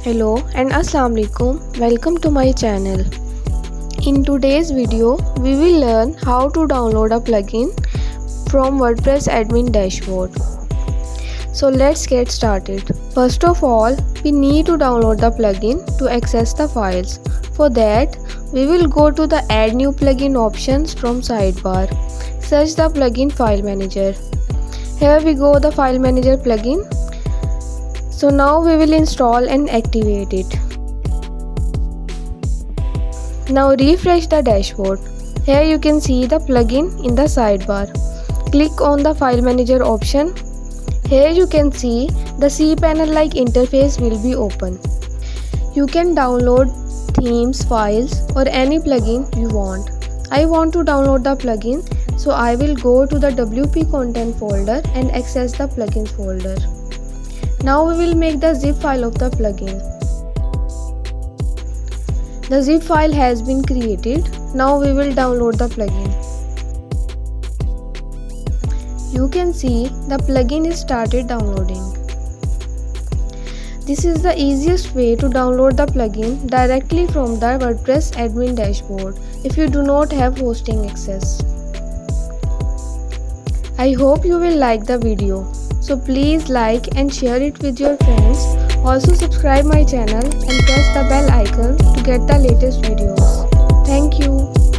Hello and Assalamu alaikum. Welcome to my channel. In today's video, we will learn how to download a plugin from WordPress admin dashboard. So let's get started. First of all, we need to download the plugin to access the files. For that, we will go to the Add New Plugin options from sidebar. Search the plugin file manager. Here we go, the file manager plugin. So now we will install and activate it. Now refresh the dashboard. Here you can see the plugin in the sidebar. Click on the file manager option. Here you can see the cPanel like interface will be open. You can download themes, files or any plugin you want. I want to download the plugin, so I will go to the WP content folder and access the plugins folder. Now we will make the zip file of the plugin. The zip file has been created. Now we will download the plugin. You can see the plugin is started downloading. This is the easiest way to download the plugin directly from the WordPress admin dashboard if you do not have hosting access. I hope you will like the video. So please like and share it with your friends. Also subscribe my channel and press the bell icon to get the latest videos. Thank you.